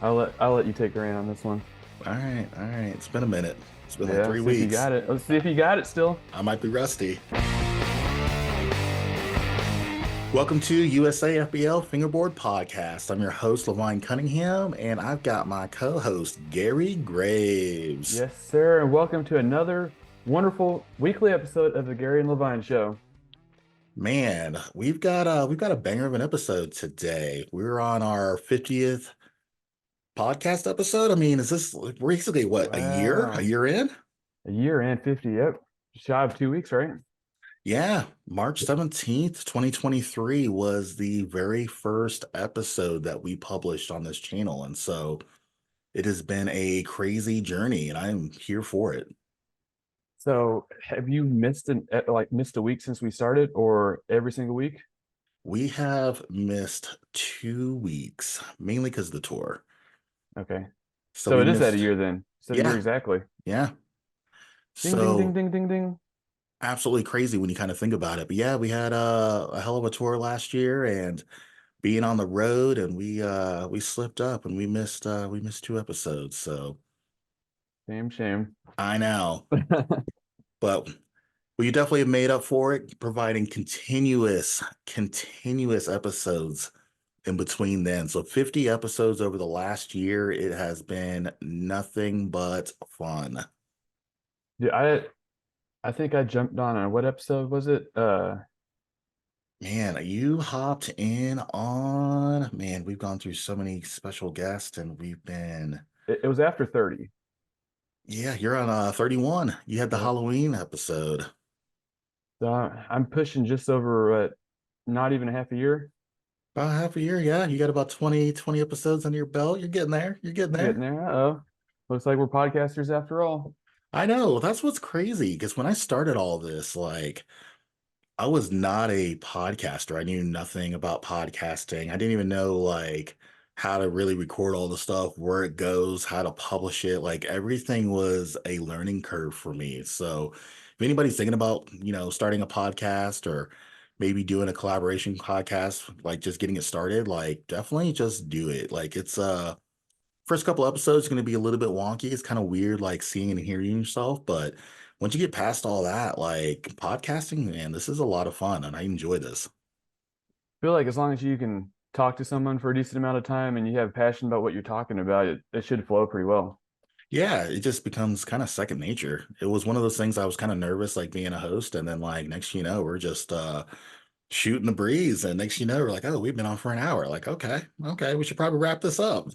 I'll let you take the reign on this one. All right, all right. It's been a minute. It's been like Yeah, three see if you weeks. got it. Let's see if you got it still. I might be rusty. Welcome to USAFBL Fingerboard Podcast. I'm your host, Levine Cunningham, and I've got my co-host, Gary Graves. Yes, sir, and welcome to another wonderful weekly episode of the Gary and Levine Show. Man, we've got a banger of an episode today. We're on our 50th podcast episode. I mean, is this basically what, a year? A Wow, year in? a year and 50. Yep, shy of 2 weeks, right? Yeah, March 17th, 2023 was the very first episode that we published on this channel. And so it has been a crazy journey, and I'm here for it. So, have you missed a week since we started, or every single week? We have missed 2 weeks, mainly because of the tour. Okay, So so we it is at a missed, year then. It's at a year yeah, exactly. yeah. Ding, ding, ding, So ding, ding, ding. absolutely crazy when you kind of think about it. But yeah, we had a hell of a tour last year and being on the road, and we slipped up and we missed 2 episodes. So Shame. I know, but we definitely have made up for it, providing continuous episodes in between then. So 50 episodes over the last year. It has been nothing but fun. Yeah, I think I jumped on what episode was it? Man, you hopped in on, man, we've gone through so many special guests and we've been, It was after 30. yeah, you're on 31. You had the Yep. Halloween episode. So I'm pushing just over not even a half a year. About half a year, yeah. You got about 20 episodes under your belt. You're getting there. You're getting I'm getting there. there. Uh-oh. Looks like we're podcasters after all. I know. That's what's crazy. Because when I started all this, I was not a podcaster. I knew nothing about podcasting. I didn't even know how to really record all the stuff, where it goes, how to publish it. Like everything was a learning curve for me. So if anybody's thinking about, starting a podcast or maybe doing a collaboration podcast, like just getting it started, like definitely just do it. Like it's first couple episodes going to be a little bit wonky. It's kind of weird, like seeing and hearing yourself. But once you get past all that, like podcasting, man, this is a lot of fun and I enjoy this. I feel like as long as you can talk to someone for a decent amount of time and you have passion about what you're talking about, it should flow pretty well. Yeah, it just becomes kind of second nature. It was one of those things I was kind of nervous, like being a host. And then, like, next, we're just shooting the breeze. And next, we're like, oh, we've been on for an hour. Like, okay, we should probably wrap this up.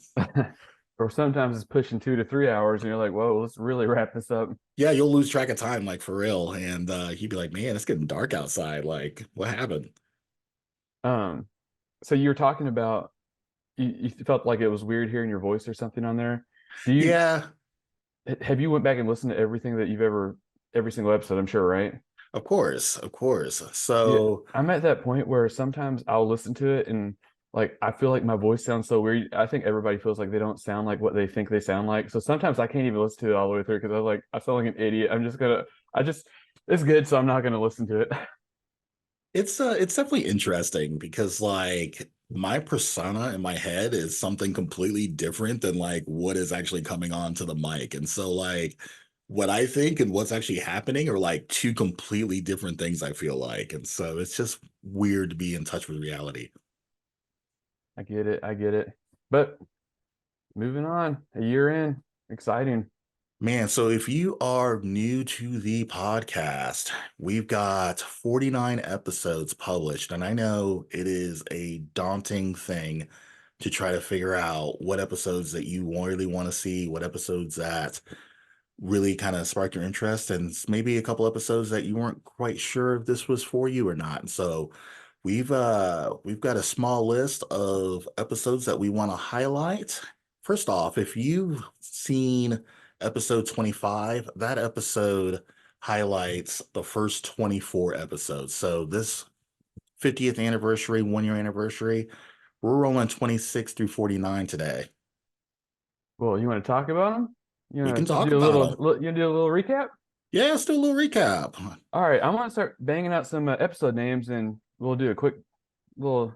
Or sometimes it's pushing 2 to 3 hours and you're like, whoa, let's really wrap this up. Yeah, you'll lose track of time, like for real. And he'd be like, man, it's getting dark outside. Like, what happened? Um, so you were talking about you felt like it was weird hearing your voice or something on there. Do you Yeah, have you went back and listened to everything that you've ever every single episode, I'm sure, right? of course, of course. Yeah, So, I'm at that point where sometimes I'll listen to it and like I feel like my voice sounds so weird. I think everybody feels like they don't sound like what they think they sound like. So sometimes I can't even listen to it all the way through because I sound like an idiot. I just it's good, so I'm not gonna listen to it. it's definitely interesting because like my persona in my head is something completely different than like what is actually coming onto the mic. And so like what I think and what's actually happening are like two completely different things, I feel like. And so it's just weird to be in touch with reality. I get it. But moving on, a year in, exciting. Man, so if you are new to the podcast, we've got 49 episodes published, and I know it is a daunting thing to try to figure out what episodes that you really want to see, what episodes that really kind of sparked your interest, and maybe a couple episodes that you weren't quite sure if this was for you or not. And so we've got a small list of episodes that we want to highlight. First off, if you've seen episode 25, that episode highlights the first 24 episodes. So this 50th anniversary, 1 year anniversary, we're rolling 26 through 49 today. Well, you want to talk about them? You We can want to talk do a about them. you do a little recap? Yeah, let's do a little recap. All right, I'm gonna start banging out some episode names, and we'll do a quick little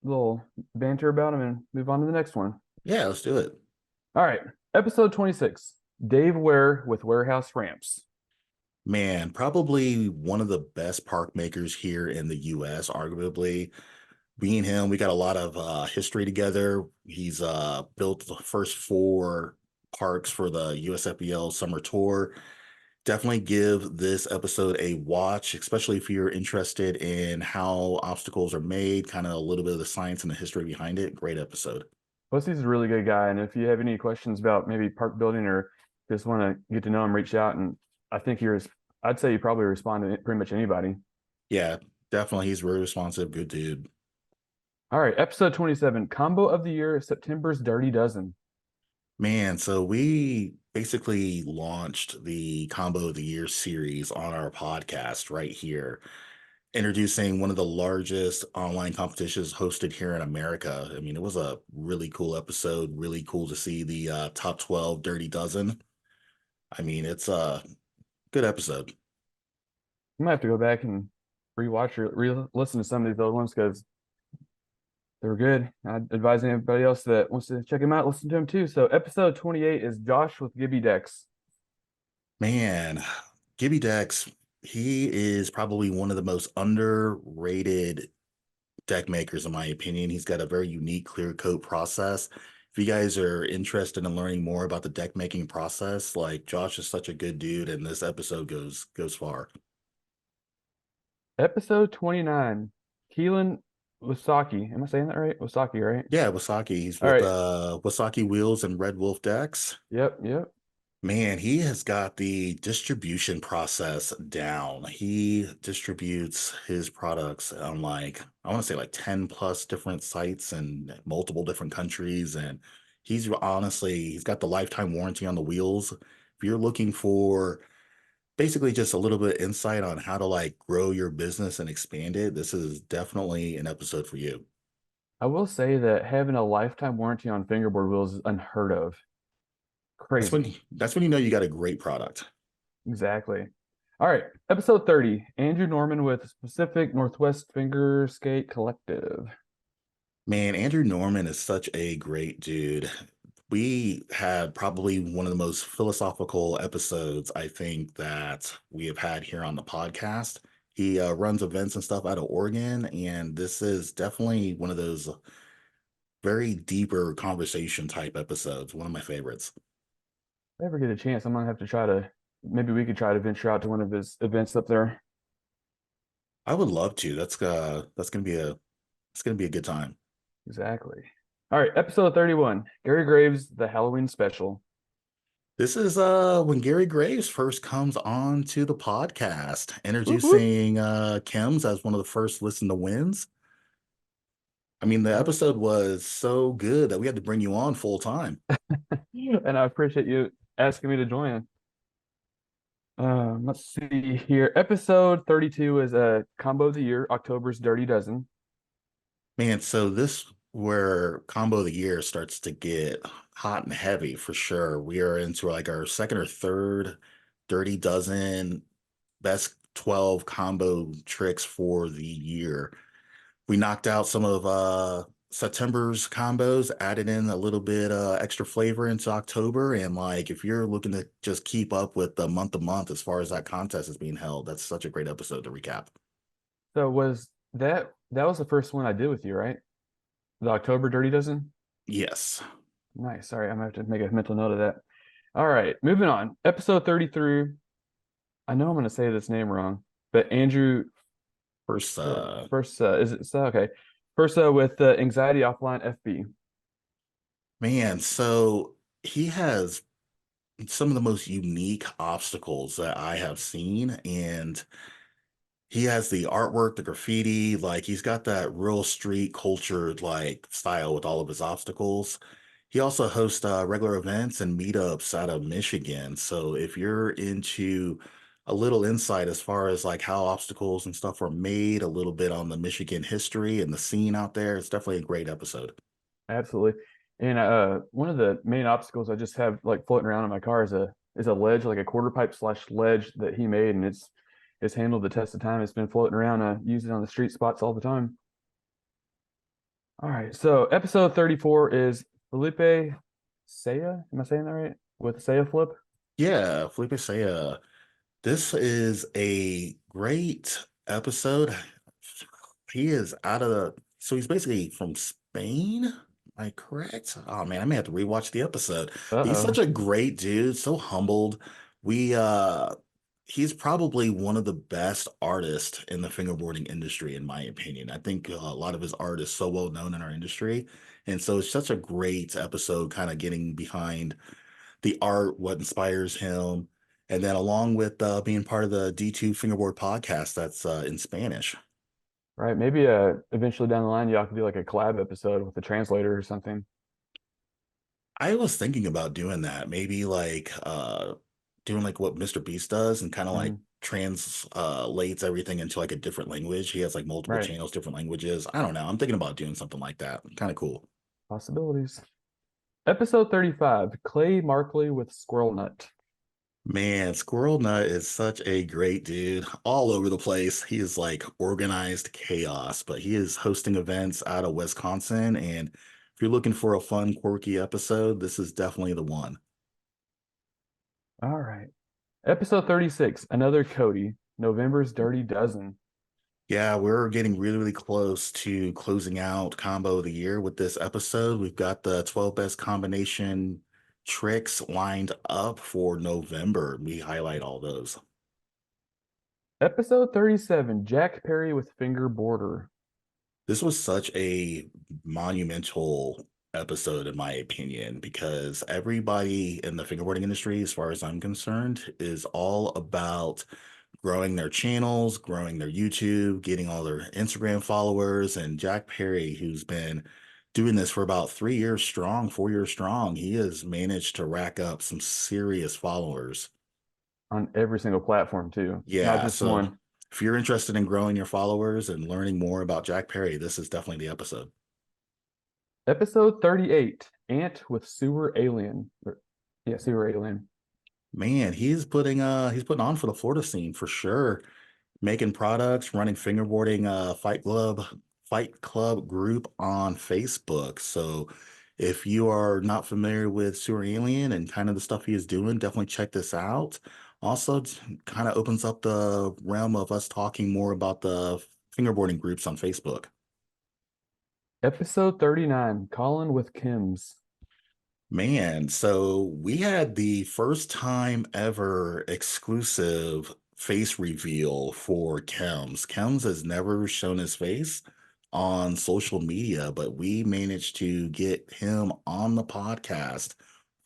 little banter about them and move on to the next one. Yeah, let's do it. All right. Episode 26. Dave Ware with Warehouse Ramps. Man, probably one of the best park makers here in the US, arguably. Me and him, we got a lot of history together. He's built the first four parks for the USFBL summer tour. Definitely give this episode a watch, especially if you're interested in how obstacles are made, kind of a little bit of the science and the history behind it. Great episode. Plus, he's a really good guy. And if you have any questions about maybe park building or just want to get to know him, reach out. And I think I'd say you probably respond to pretty much anybody. Yeah, definitely. He's very responsive. Good dude. All right. Episode 27. Combo of the Year, September's Dirty Dozen. Man, so we basically launched the Combo of the Year series on our podcast right here, introducing one of the largest online competitions hosted here in America. I mean, it was a really cool episode, really cool to see the top 12 Dirty Dozen. I mean, it's a good episode. I might have to go back and rewatch or re-listen to some of these old ones because they were good. I'd advise anybody else that wants to check them out, listen to them too. So episode 28 is Josh with Gibby Dex. Man, Gibby Dex, he is probably one of the most underrated deck makers, in my opinion. He's got a very unique clear coat process. If you guys are interested in learning more about the deck making process, like Josh is such a good dude, and this episode goes far. Episode 29, Keelan Wasaki. Am I saying that right? Wasaki, right? Yeah, Wasaki. He's All with right. Wasaki Wheels and Red Wolf Decks. Yep, yep. Man, he has got the distribution process down. He distributes his products on like, I want to say like 10 plus different sites and multiple different countries. And he's got the lifetime warranty on the wheels. If you're looking for basically just a little bit of insight on how to like grow your business and expand it, this is definitely an episode for you. I will say that having a lifetime warranty on fingerboard wheels is unheard of. Crazy. That's when you know you got a great product. Exactly. All right. Episode 30, Andrew Norman with Pacific Northwest Finger Skate Collective. Man, Andrew Norman is such a great dude. We had probably one of the most philosophical episodes I think that we have had here on the podcast. He runs events and stuff out of Oregon, and this is definitely one of those very deeper conversation type episodes. One of my favorites. If I ever get a chance, I'm gonna have to maybe we could try to venture out to one of his events up there. I would love to. That's gonna be a good time. Exactly. All right, episode 31, Gary Graves, the Halloween special. This is when Gary Graves first comes on to the podcast, Whoop, whoop. introducing Kims as one of the first listen to wins. I mean, the All episode was so good that we had to bring you on full time. right. And I appreciate you asking me to join. Let's see here. Episode 32 is a combo of the year, October's Dirty Dozen. Man, so this where combo of the year starts to get hot and heavy for sure. We are into like our second or third Dirty Dozen best 12 combo tricks for the year. We knocked out some of September's combos, added in a little bit extra flavor into October. And like if you're looking to just keep up with the month to month as far as that contest is being held, that's such a great episode to recap. So was that was the first one I did with you, right? The October Dirty Dozen? Yes. Nice. Sorry, I'm gonna have to make a mental note of that. All right, moving on. Episode 33. I know I'm gonna say this name wrong, but Andrew First first is it okay? First with anxiety offline FB. man, so he has some of the most unique obstacles that I have seen. And he has the artwork, the graffiti, like he's got that real street cultured like style with all of his obstacles. He also hosts regular events and meetups out of Michigan. So if you're into a little insight as far as like how obstacles and stuff are made, a little bit on the Michigan history and the scene out there, it's definitely a great episode. Absolutely. And one of the main obstacles I just have like floating around in my car is a ledge, like a quarter pipe slash ledge that he made, and it's handled the test of time. It's been floating around. I use it on the street spots all the time. All right. So episode 34 is Felipe Saya. Am I saying that right? With Saya Flip? Yeah, Felipe Saya. This is a great episode. He is out of so he's basically from Spain. Am I correct? Oh man, I may have to rewatch the episode. He's such Uh-oh. a great dude, so humbled. We he's probably one of the best artists in the fingerboarding industry, in my opinion. I think a lot of his art is so well known in our industry. And so it's such a great episode, kind of getting behind the art, what inspires him, and then along with being part of the D2 Fingerboard podcast that's in Spanish. Right. Maybe eventually down the line y'all could do like a collab episode with a translator or something. I was thinking about doing that, maybe like doing like what Mr. Beast does and kind of like Mhm. translates everything into like a different language. He has like multiple Right. channels, different languages. I don't know. I'm thinking about doing something like that. Kind of cool. Possibilities. Episode 35, Clay Markley with Squirrel Nut. Man, Squirrel Nut is such a great dude all over the place. He is like organized chaos, but he is hosting events out of Wisconsin. And if you're looking for a fun, quirky episode, this is definitely the one. All right. Episode 36, another Cody, November's Dirty Dozen. Yeah, we're getting really, really close to closing out combo of the year with this episode. We've got the 12 best combination tricks lined up for November. We highlight all those. Episode 37, Jack Perry with Fingerboarder. This was such a monumental episode, in my opinion, because everybody in the fingerboarding industry, as far as I'm concerned, is all about growing their channels, growing their YouTube, getting all their Instagram followers. And Jack Perry, who's been doing this for about 3 years strong, 4 years strong, he has managed to rack up some serious followers. On every single platform too, not Yeah, just so one. if you're interested in growing your followers and learning more about Jack Perry, this is definitely the episode. Episode 38, Ant with Sewer Alien. Yeah, Sewer Alien. Man, he's putting on for the Florida scene for sure. Making products, running fingerboarding fight club group on Facebook. So if you are not familiar with Sewer Alien and kind of the stuff he is doing, definitely check this out. Also, kind of opens up the realm of us talking more about the fingerboarding groups on Facebook. Episode 39, Colin with Kim's. Man, so we had the first time ever exclusive face reveal for Kems. Kems has never shown his face on social media, but we managed to get him on the podcast,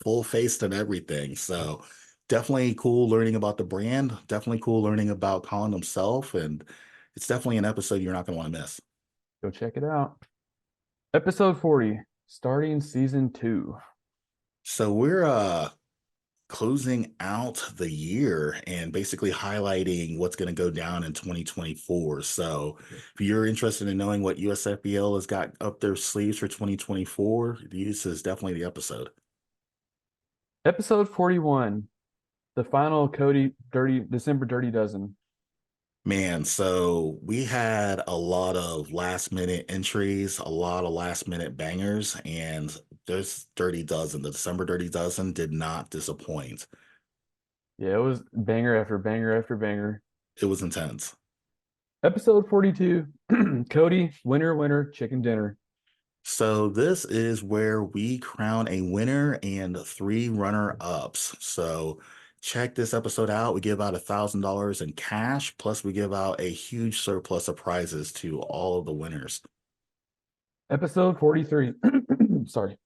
full faced and everything. So definitely cool learning about the brand, definitely cool learning about Colin himself, and it's definitely an episode you're not going to want to miss. Go check it out. Episode 40, starting season 2. So we're closing out the year and basically highlighting what's going to go down in 2024. So, if you're interested in knowing what USFBL has got up their sleeves for 2024, this is definitely the episode. Episode 41, the final Cody Dirty December Dirty Dozen. Man, so we had a lot of last minute entries, a lot of last minute bangers, and this Dirty Dozen, the December Dirty Dozen, did not disappoint. Yeah, it was banger after banger after banger. It was intense. Episode 42, Cody, winner, winner, chicken dinner. So this is where we crown a winner and three runner-ups. So check this episode out. We give out $1,000 in cash, plus we give out a huge surplus of prizes to all of the winners. Episode 43, sorry,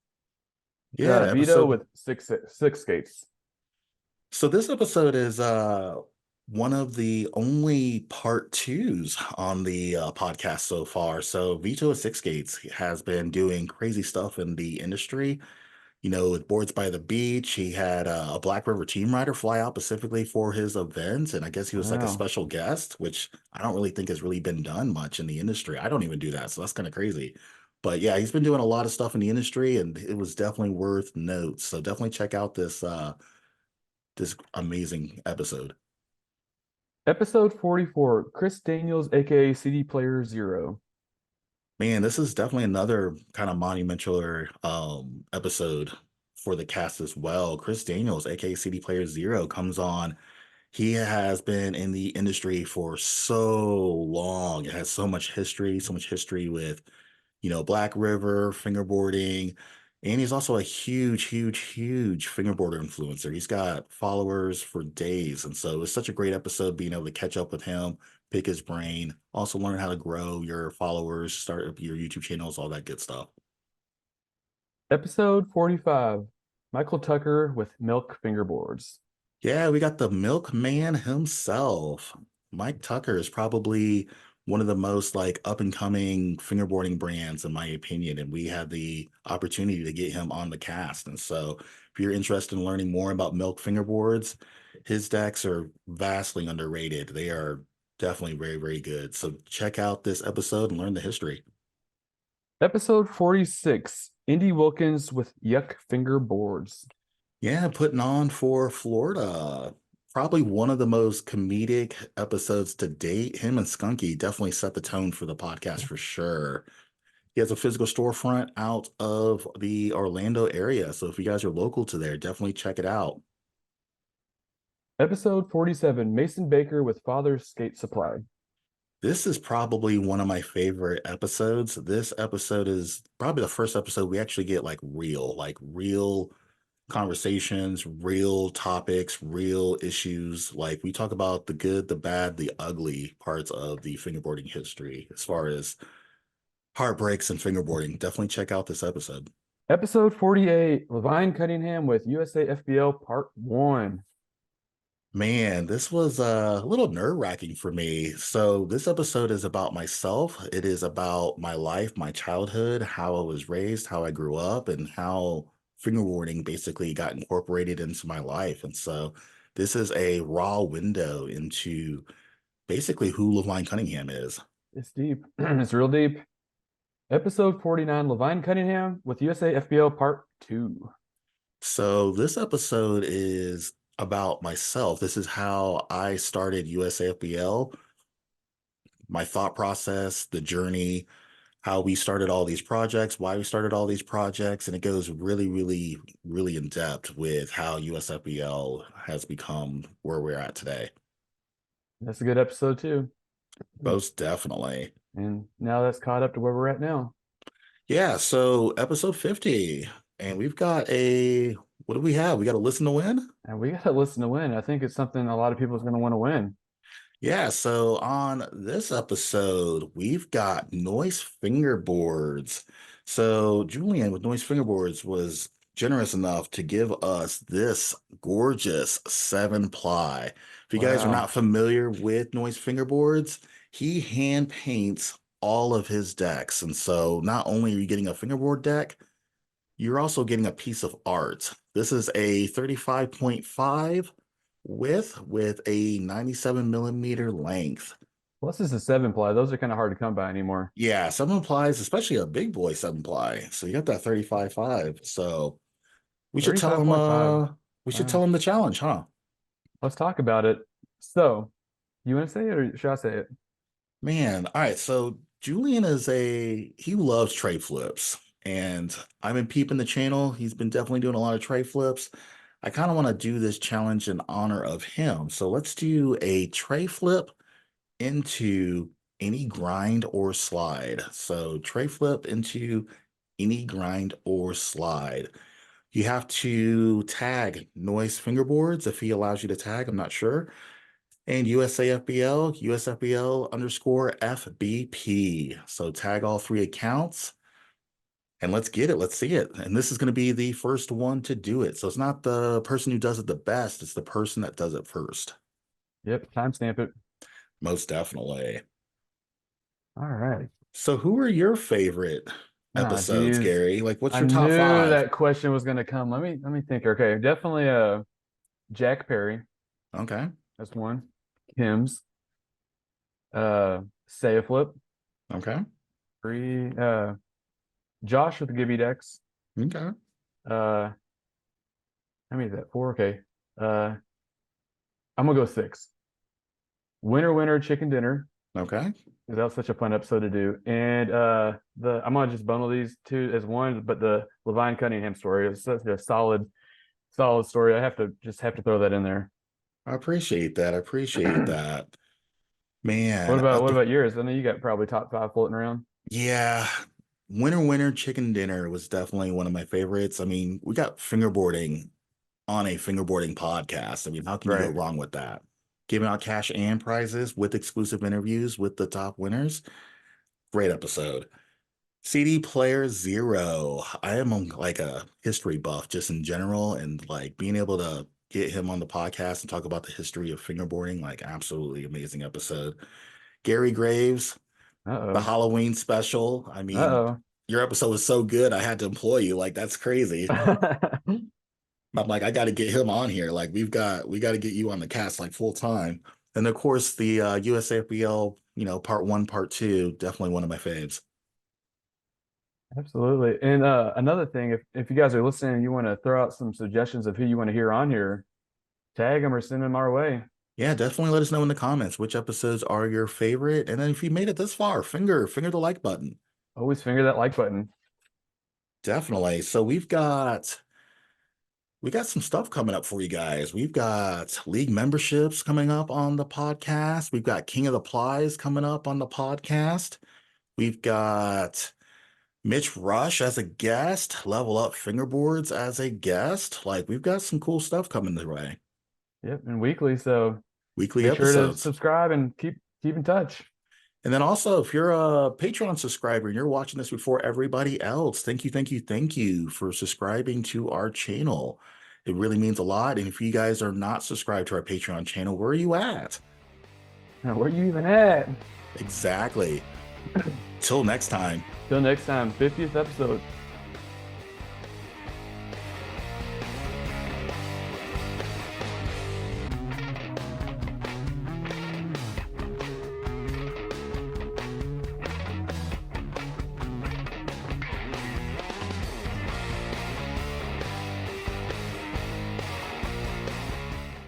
Yeah, Vito episode. with six skates. So this episode is one of the only part twos on the podcast so far. So Vito of Six Gates has been doing crazy stuff in the industry. You know, with Boards by the Beach, he had a Black River team rider fly out specifically for his event. And I guess he was like a Wow. special guest, which I don't really think has really been done much in the industry. I don't even do that. So that's kind of crazy. But yeah, he's been doing a lot of stuff in the industry and it was definitely worth notes. So definitely check out this amazing episode. Episode 44, Chris Daniels, aka CD Player Zero. Man, this is definitely another kind of monumental episode for the cast as well. Chris Daniels, aka CD Player Zero, comes on. He has been in the industry for so long. It has so much history with, Black River, fingerboarding, and he's also a huge, huge, huge fingerboarder influencer. He's got followers for days. And so it's such a great episode being able to catch up with him, pick his brain, also learn how to grow your followers, start up your YouTube channels, all that good stuff. Episode 45, Michael Tucker with Milk Fingerboards. Yeah, we got the milkman himself. Mike Tucker is probably one of the most like up and coming fingerboarding brands, in my opinion. And we had the opportunity to get him on the cast. And so if you're interested in learning more about milk fingerboards, his decks are vastly underrated. They are definitely very, very good. So check out this episode and learn the history. Episode 46, Indy Wilkins with Yuck Fingerboards. Yeah, putting on for Florida. Probably one of the most comedic episodes to date. Him and Skunky definitely set the tone for the podcast for sure. He has a physical storefront out of the Orlando area. So if you guys are local to there, definitely check it out. Episode 47, Mason Baker with Father's Skate Supply. This is probably one of my favorite episodes. This episode is probably the first episode we actually get like real conversations, real topics, real issues. Like we talk about the good, the bad, the ugly parts of the fingerboarding history as far as heartbreaks and fingerboarding. Definitely check out this episode. Episode 48, Levine Cunningham with USAFBL Part 1. Man, this was a little nerve-wracking for me. So this episode is about myself. It is about my life, my childhood, how I was raised, how I grew up, and how fingerboarding basically got incorporated into my life. And so this is a raw window into basically who Levine Cunningham is. It's deep. It's real deep. Episode 49, Levine Cunningham with USAFBL Part 2. So this episode is about myself. This is how I started USAFBL, my thought process, the journey, how we started all these projects, why we started all these projects, and it goes really, really, really in depth with how USFBL has become where we're at today. That's a good episode, too. Most definitely. And now that's caught up to where we're at now. Yeah, so episode 50, and we've got what do we have? We got a listen to win? And we got to listen to win. I think it's something a lot of people is going to want to win. Yeah, so on this episode, we've got Noise Fingerboards. So Julian with Noise Fingerboards was generous enough to give us this gorgeous 7-ply. If you guys are Wow. not familiar with Noise Fingerboards, he hand paints all of his decks. And so not only are you getting a fingerboard deck, you're also getting a piece of art. This is a 35.5 width with a 97 millimeter length. Plus, this is 7-ply. Those are kind of hard to come by anymore. Yeah, 7-plies, especially a big boy 7-ply. So you got that 35.5. So we should tell him 35.5. the challenge, huh? Let's talk about it. So, you want to say it or should I say it? Man, all right. So Julian he loves tray flips. And I've been peeping the channel. He's been definitely doing a lot of tray flips. I kind of want to do this challenge in honor of him. So let's do a tray flip into any grind or slide. So tray flip into any grind or slide. You have to tag Noise Fingerboards if he allows you to tag. I'm not sure. And USAFBL underscore FBP. So tag all 3 accounts and let's get it. Let's see it. And this is going to be the first one to do it. So it's not the person who does it the best. It's the person that does it first. Yep, timestamp it. Most definitely. All right. So who are your favorite Ah, episodes, geez. Gary? Like what's I your top knew 5? that question was going to come. Let me think. Okay, definitely Jack Perry. Okay. That's one. Kim's. Say a flip. Okay. 3. Josh with the Gibby decks. Okay. How many is that? 4. Okay. I'm gonna go 6. Winner, winner, chicken dinner. Okay. That was such a fun episode to do. And I'm gonna just bundle these two as one, but the Levine Cunningham story is such a solid story. I have to throw that in there. I appreciate that. I appreciate that. What Man, about yours? I know you got probably top five floating around. yeah. Winner Chicken Dinner was definitely one of my favorites. I mean, we got fingerboarding on a fingerboarding podcast. I mean, how can you go Right. wrong with that? Giving out cash and prizes with exclusive interviews with the top winners. Great episode. CD Player Zero. I am like a history buff just in general, and like being able to get him on the podcast and talk about the history of fingerboarding, like absolutely amazing episode. Gary Graves, the Uh-oh. Halloween special. I mean, Uh-oh. your episode was so good, I had to employ you. Like, that's crazy. I'm like, I got to get him on here. Like, we got to get you on the cast like full time. And of course, the USAFBL, part one, part two, definitely one of my faves. Absolutely. And another thing, if you guys are listening and you want to throw out some suggestions of who you want to hear on here, tag them or send them our way. Yeah, definitely let us know in the comments which episodes are your favorite. And then if you made it this far, finger the like button. Always finger that like button. Definitely. So we got some stuff coming up for you guys. We've got league memberships coming up on the podcast. We've got King of the Plies coming up on the podcast. We've got Mitch Rush as a guest, Level Up Fingerboards as a guest. Like, we've got some cool stuff coming their way. Yep, and weekly. So Weekly make sure to episodes. subscribe and keep in touch. And then also, if you're a Patreon subscriber and you're watching this before everybody else, thank you for subscribing to our channel. It really means a lot. And if you guys are not subscribed to our Patreon channel, where are you at? Now, where you even at? Exactly. Till next time. Till next time, 50th episode.